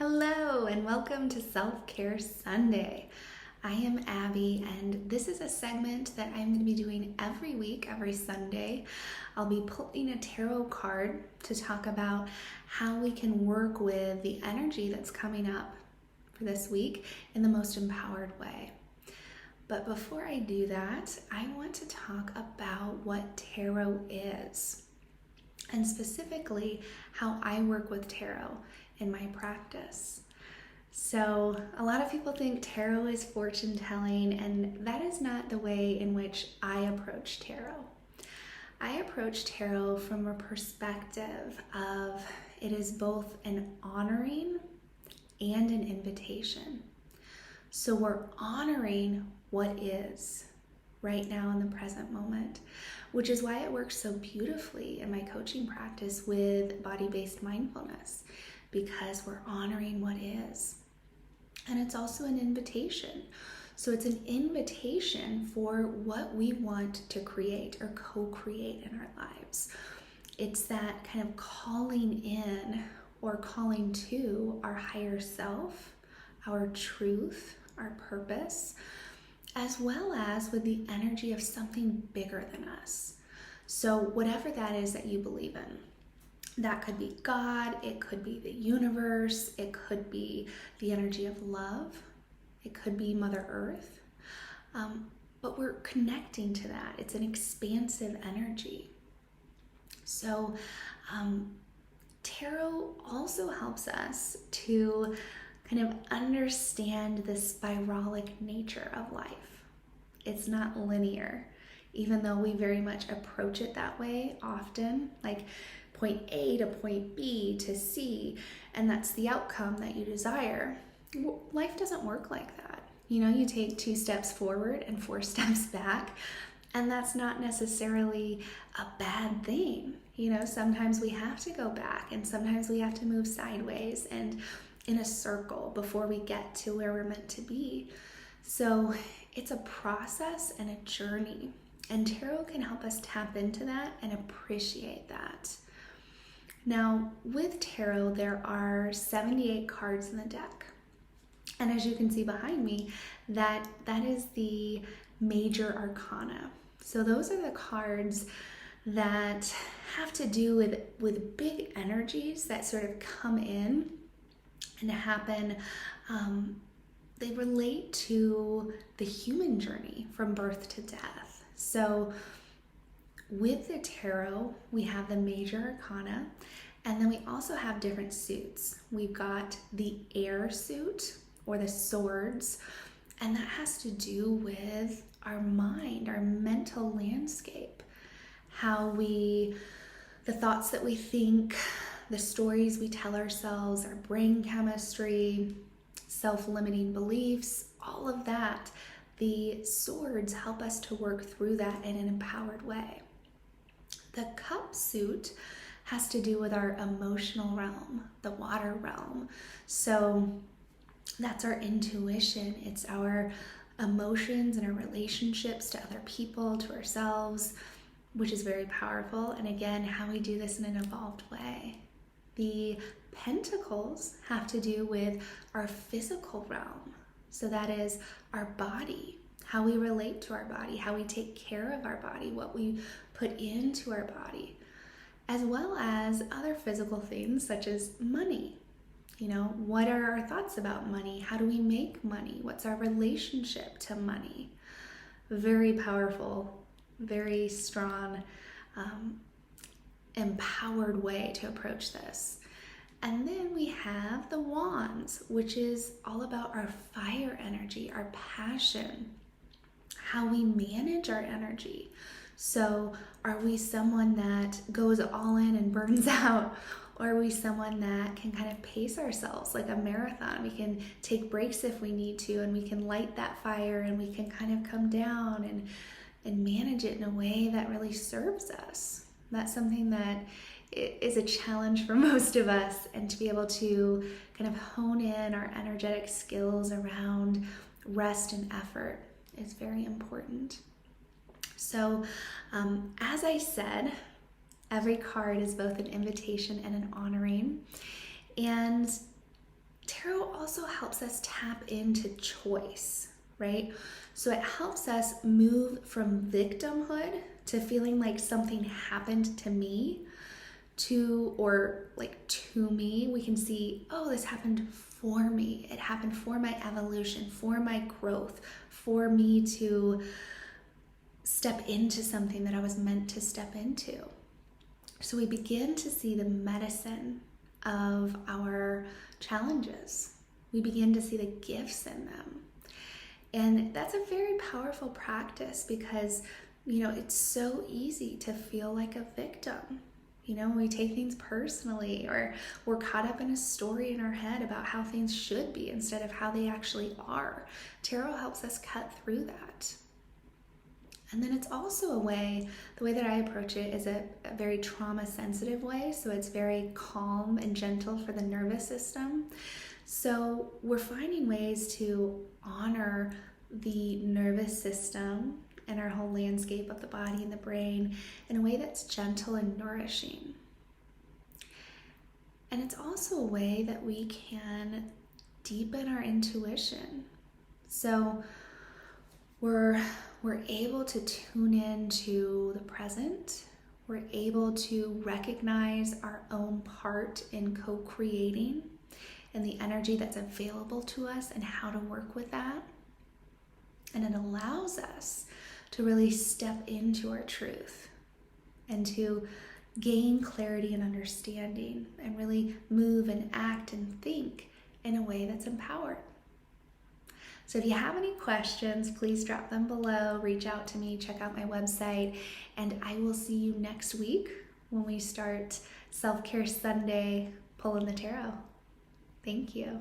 Hello and welcome to Self-Care Sunday. I am Abby and this is a segment that I'm going to be doing every week, every Sunday. I'll be pulling a tarot card to talk about how we can work with the energy that's coming up for this week in the most empowered way. But before I do that, I want to talk about what tarot is, and specifically how I work with tarot in my practice. So a lot of people think tarot is fortune telling, and that is not the way in which I approach tarot. I approach tarot from a perspective of it is both an honoring and an invitation. So we're honoring what is right now in the present moment, which is why it works so beautifully in my coaching practice with body-based mindfulness, because we're honoring what is. And it's also an invitation. So it's an invitation for what we want to create or co-create in our lives. It's that kind of calling in or calling to our higher self, our truth, our purpose, as well as with the energy of something bigger than us. So whatever that is that you believe in, that could be God, it could be the universe, it could be the energy of love, it could be Mother Earth, but we're connecting to that. It's an expansive energy. So tarot also helps us to kind of understand the spiralic nature of life. It's not linear, even though we very much approach it that way often, like point A to point B to C, and that's the outcome that you desire. Life doesn't work like that. You take 2 steps forward and 4 steps back, and that's not necessarily a bad thing. Sometimes we have to go back, and sometimes we have to move sideways and in a circle before we get to where we're meant to be. So it's a process and a journey, and tarot can help us tap into that and appreciate that. Now, with tarot, there are 78 cards in the deck. And as you can see behind me, that is the major arcana. So those are the cards that have to do with big energies that sort of come in and happen. They relate to the human journey from birth to death. So with the tarot, we have the major arcana, and then we also have different suits. We've got the air suit, or the swords, and that has to do with our mind, our mental landscape, the thoughts that we think, the stories we tell ourselves, our brain chemistry, self-limiting beliefs, all of that. The swords help us to work through that in an empowered way. The cup suit has to do with our emotional realm, the water realm. So that's our intuition. It's our emotions and our relationships to other people, to ourselves, which is very powerful. And again, how we do this in an evolved way. The pentacles have to do with our physical realm. So that is our body, how we relate to our body, how we take care of our body, what we put into our body, as well as other physical things such as money. What are our thoughts about money? How do we make money? What's our relationship to money? Very powerful, very strong, empowered way to approach this. And then we have the wands, which is all about our fire energy, our passion, how we manage our energy. So are we someone that goes all in and burns out? Or are we someone that can kind of pace ourselves like a marathon? We can take breaks if we need to, and we can light that fire, and we can kind of come down and manage it in a way that really serves us. That's something that is a challenge for most of us, and to be able to kind of hone in our energetic skills around rest and effort is very important. So as I said, every card is both an invitation and an honoring, and also helps us tap into choice, right? So it helps us move from victimhood to feeling like something happened to me to me. We can see, oh, this happened for me. It happened for my evolution, for my growth, for me to step into something that I was meant to step into. So we begin to see the medicine of our challenges. We begin to see the gifts in them. And that's a very powerful practice because, it's so easy to feel like a victim. We take things personally, or we're caught up in a story in our head about how things should be instead of how they actually are. Tarot helps us cut through that. And then it's also the way that I approach it is a very trauma sensitive way. So it's very calm and gentle for the nervous system. So we're finding ways to honor the nervous system and our whole landscape of the body and the brain in a way that's gentle and nourishing. And it's also a way that we can deepen our intuition. So we're able to tune into the present. We're able to recognize our own part in co-creating and the energy that's available to us and how to work with that. And it allows us to really step into our truth and to gain clarity and understanding and really move and act and think in a way that's empowered. So if you have any questions, please drop them below, reach out to me, check out my website, and I will see you next week when we start Self-Care Sunday, Pulling the Tarot. Thank you.